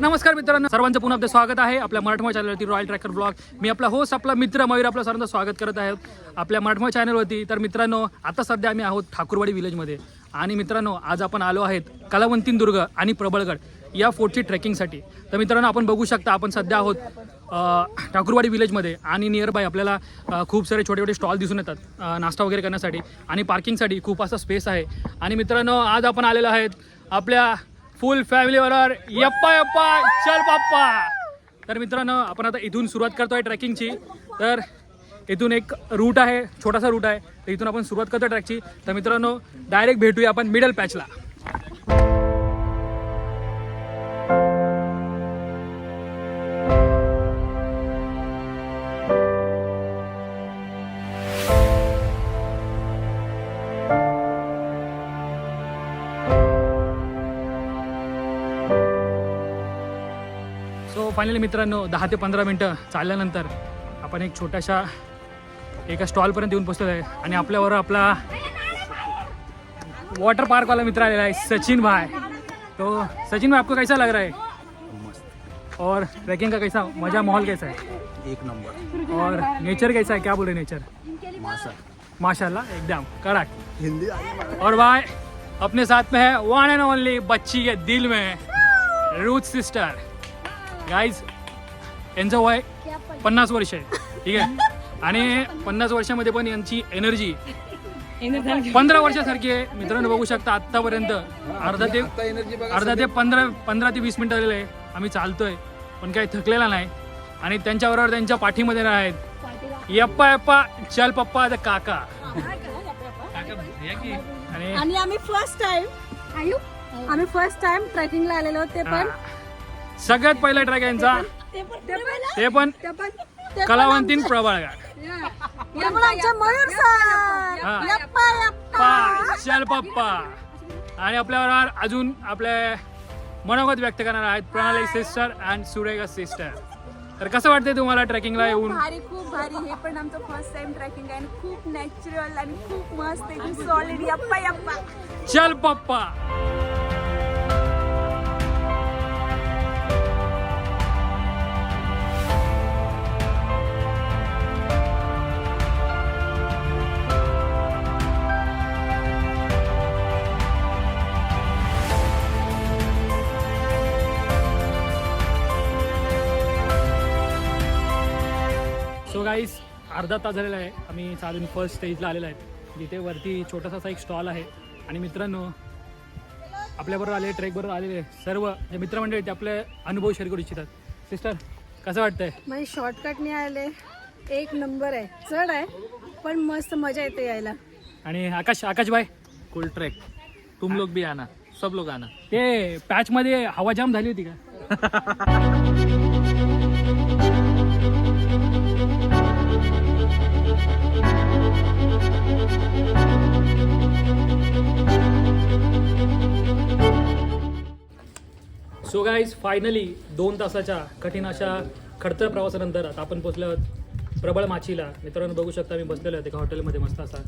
नमस्कार मित्रांनो, सर्वांचं पुन्हा एकदा स्वागत आहे आपल्या मराठमोळ्या चॅनलवरती रॉयल ट्रॅकर ब्लॉग. मी आपला होस्ट आपला मित्र मयूर आपलं सर्वांचं स्वागत करत आहे आपल्या मराठमोळ्या चॅनलवरती. तर मित्रांनो, आता सध्या आम्ही आहोत ठाकूरवाडी विलेजमध्ये. आणि मित्रांनो, आज आपण आलो आहेत कलावंतीन दुर्ग आणि प्रबळगड या फोर्टची ट्रेकिंगसाठी. तर मित्रांनो, आपण बघू शकता आपण सध्या आहोत ठाकूरवाडी विलेजमध्ये. आणि नियर बाय आपल्याला खूप सारे छोटे छोटे स्टॉल दिसून येतात नाश्ता वगैरे करण्यासाठी आणि पार्किंगसाठी खूप असा स्पेस आहे. आणि मित्रांनो, आज आपण आलेलो आहेत आपल्या फुल फॅमिलीबरोबर यप्पा यप्पा चल पप्पा. तर मित्रांनो, आपण आता इथून सुरुवात करतोय ट्रॅकिंगची. तर इथून एक रूट आहे, छोटासा रूट आहे, तर इथून आपण सुरुवात करतोय ट्रॅकची. तर मित्रांनो, डायरेक्ट भेटूया आपण मिडल पॅचला. सो फायनली मित्रांनो, 10 ते 15 मिनटं चालल्यानंतर आपण एक छोट्याशा एका स्टॉलपर्यंत येऊन पोहोचलो आहे. आणि आपल्यावर आपला वाटर पार्कवाला मित्र आलेला है सचिन भाई. तो सचिन भाई, आपको कैसा लग रहा है? और ट्रैकिंग का कैसा मजा, माहौल कैसा है? एक नंबर. और नेचर कैसा है, क्या बोले नेचर? माशाल्लाह एकदम कड़क हिंदी. और भाई अपने साथ में है वन एंड ओनली बच्ची के दिल में रूथ सिस्टर. गाइज, यांचं वय 50 वर्ष आहे, ठीक आहे. आणि 50 वर्षामध्ये पण यांची एनर्जी 15 वर्षासारखी आहे. मित्रांनो, बघू शकता आत्तापर्यंत अर्धा ते 15 ते 20 मिनिटं झालेलं आहे. आम्ही चालतोय पण काही थकलेला नाही. आणि त्यांच्याबरोबर त्यांच्या पाठीमध्ये आहेत यप्पा यप्पा चल पप्पा द काका. आणि आम्ही फर्स्ट टाइम ट्रेकिंगला आलेलो होते. पण सगळ्यात पहिला ट्रॅक यांचा ते पण कलावंतीन प्रबळगड. मयूर सर यप्पा यप्पा चल पप्पा. आणि आपल्याबरोबर अजून आपले मनोगत व्यक्त करणार आहेत प्रणाली सिस्टर अँड सुरेखा सिस्टर. तर कसं वाटतंय तुम्हाला ट्रेकिंगला येऊन? भारी, खूप भारी. हे पण आमचं फर्स्ट टाइम ट्रेकिंग आहे आणि खूप नॅचरल आणि खूप मस्त एकदम सॉलिड यप्पा यप्पा चल पप्पा. सो गाईस, अर्धा तास झालेला आहे आम्ही चालून फर्स्ट स्टेजला आलेलो आहे, जिथे वरती छोटासा एक स्टॉल आहे. आणि मित्रांनो, आपल्याबरोबर आले ट्रेकबरोबर आलेले सर्व जे मित्रमंडळी ते आपले अनुभव शेअर करू इच्छितात. सिस्टर, कसं वाटतंय? म्हणजे शॉर्टकटने आले, एक नंबर आहे. चढ आहे पण मस्त मजा येते यायला. आणि आकाश भाई, कुल ट्रैक. तुम लोग भी आना, सब लोग आना. ते पॅचमध्ये हवा जाम झाली होती का? सो गाईज, फायनली 2 तासाच्या कठीण अशा खडतर प्रवासानंतर आता आपण पोचलो आहोत प्रबळ माचीला. मित्रांनो, बघू शकता आम्ही बसलेलो आहे एका हॉटेलमध्ये, मस्त असा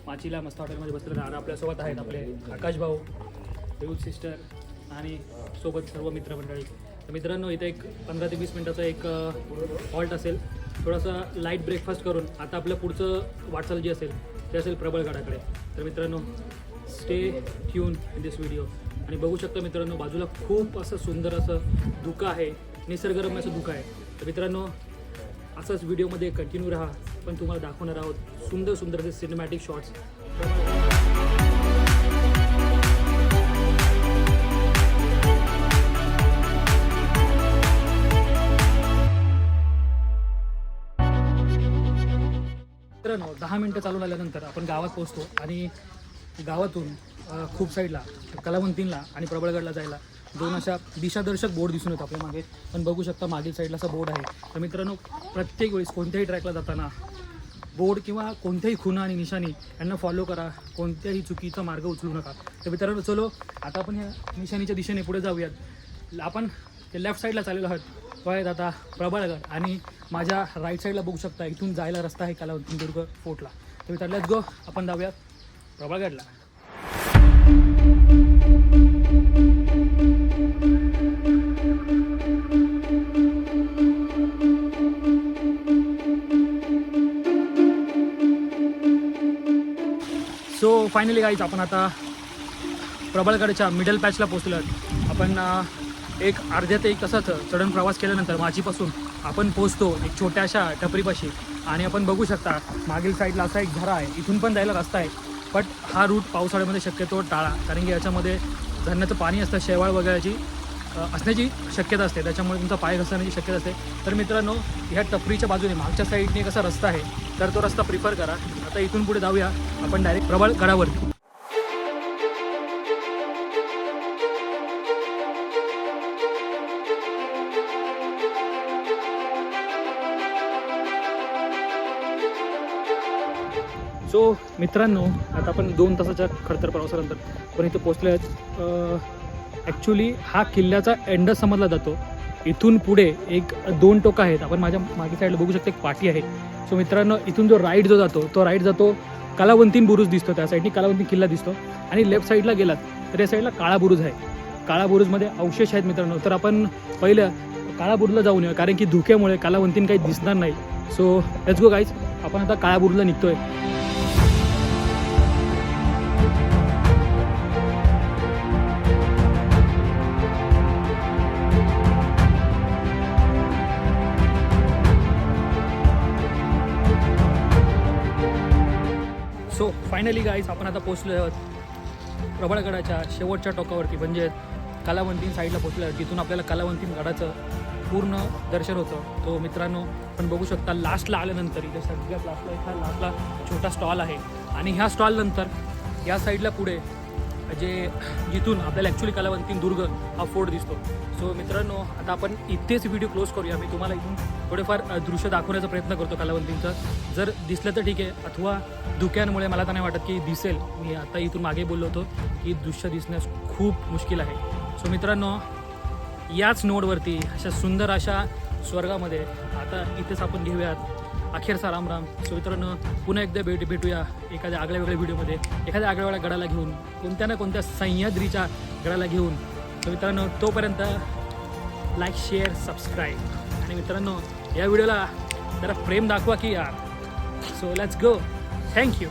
माचीला मस्त हॉटेलमध्ये बसलेलो. आणि आपल्यासोबत आहेत आपले आकाश भाऊ, देऊत सिस्टर आणि सोबत सर्व मित्रमंडळी. तर मित्रांनो, इथे एक 15 ते 20 मिनटाचा एक हॉल्ट असेल. थोडासा लाईट ब्रेकफास्ट करून आता आपलं पुढचं वाटचाल जी असेल ते असेल प्रबळगडाकडे. तर मित्रांनो, stay tune in this video. आणि बघू शकता मित्रांनो, बाजूला खूप असं सुंदर असं धुकं आहे, निसर्गरम्य असं धुकं आहे. तर मित्रांनो, असंच व्हिडिओमध्ये कंटिन्यू राहा. पण तुम्हाला दाखवणार आहोत सुंदर सुंदर असे सिनेमॅटिक शॉट्स. मित्रांनो, 10 मिनटं चालू झाल्यानंतर आपण गावात पोहोचतो. आणि गावातून खूप साईडला कलावंतीनला आणि प्रबळगडला जायला 2 अशा दिशादर्शक बोर्ड दिसून येतात आपल्या मागे. पण बघू शकता मागील साईडला असा बोर्ड आहे. तर मित्रांनो, प्रत्येक वेळेस कोणत्याही ट्रॅकला जाताना बोर्ड किंवा कोणत्याही खुणा आणि निशाणी यांना फॉलो करा, कोणत्याही चुकीचा मार्ग उचलू नका. तर मित्रांनो, चलो आता आपण ह्या निशाणीच्या दिशेने पुढे जाऊयात. आपण ते लेफ्ट साईडला चाललेलो आहोत, तो आहे आता प्रबळगड. आणि माझ्या राईट साईडला बघू शकता इथून जायला रस्ता आहे कलावंतीन दुर्ग फोर्टला. तर मित्रांनो, लेट्स गो, आपण जाऊयात प्रबळगडला. फायनली गाईज आपण आता प्रबळगडच्या मिडल पॅचला पोहोचलो आहोत. आपण एक अर्ध्या ते एक तासाचा चढण प्रवास केल्यानंतर माझीपासून आपण पोहोचतो एक छोट्याशा टपरीपाशी. आणि आपण बघू शकता मागील साईडला असा एक झरा आहे, इथून पण जायला रस्ता आहे. बट हा रूट पावसाळ्यामध्ये शक्यतो टाळा, कारण की याच्यामध्ये झरण्याचं पाणी असतं, शेवाळ वगैरेची असण्याची शक्यता असते, त्याच्यामुळे तुमचा पाय घसरण्याची शक्यता असते. तर मित्रांनो, ह्या टपरीच्या बाजूने मागच्या साईडने कसा रस्ता आहे, तर तो रस्ता प्रिफर करा. आता इथून पुढे जाऊया आपण डायरेक्ट प्रबळगडावरती. सो मित्रांनो, आता आपण 2 तासाच्या खडतर प्रवासानंतर पण इथे पोचले आहेत. ॲक्च्युली हा किल्ल्याचा एंड समजला जातो. इथून पुढे एक 2 टोकं आहेत. आपण माझ्या मागे साईडला बघू शकतो एक पाटी आहे. सो मित्रांनो, इथून जो राईड जो जातो तो राईड जातो कालावंतीन बुरुज दिसतो, त्या साईडनी कालावंतीन किल्ला दिसतो. आणि लेफ्ट साईडला गेलात तर या साईडला काळा बुरुज आहे. काळा बुरुजमध्ये अवशेष आहेत मित्रांनो. तर आपण पहिलं काळा बुरुजला जाऊन येऊ, कारण की धुक्यामुळे कालावंतीन काही दिसणार नाही. सो लेट्स गो गाईज, आपण आता काळा बुरुजला निघतोय. सो फायनली गाईज, आपण आता पोचलो आहोत प्रबळगडाच्या शेवटच्या टोकावरती, म्हणजे कालावंतीन साईडला पोचलो आहोत. तिथून आपल्याला कालावंतीन गडाचं पूर्ण दर्शन होतं. तो मित्रांनो आपण बघू शकता लास्टला आल्यानंतर इथे सगळ्यात लास्टला छोटा स्टॉल आहे. आणि ह्या स्टॉलनंतर या साईडला पुढे जिथून आपल्याला ॲक्च्युली कालावंतीन दुर्ग हा फोर्ट दिसतो. सो मित्रांनो, आता आपण इथेच व्हिडिओ क्लोज करूया. मी तुम्हाला इथून थोडेफार दृश्य दाखवण्याचा प्रयत्न करतो कालावंतींचं. जर दिसलं तर ठीक आहे, अथवा धुक्यांमुळे मला तर नाही वाटत की दिसेल. मी आता इथून मागे बोललो होतो की दृश्य दिसण्यास खूप मुश्किल आहे. सो मित्रांनो, याच नोडवरती अशा सुंदर अशा स्वर्गामध्ये आता इथेच आपण घेऊयात अखेरचा राम. सो मित्रांनो, पुन्हा एकदा भेटूया एखाद्या आगळ्या वेगळ्या व्हिडिओमध्ये, एखाद्या आगळ्या वेगळ्या गडाला घेऊन, कोणत्या ना कोणत्या सह्याद्रीच्या गडाला घेऊन. सो मित्रांनो, तोपर्यंत लाईक, शेअर, सबस्क्राईब. आणि मित्रांनो, या व्हिडिओला जरा प्रेम दाखवा की यार. So let's go. थँक्यू.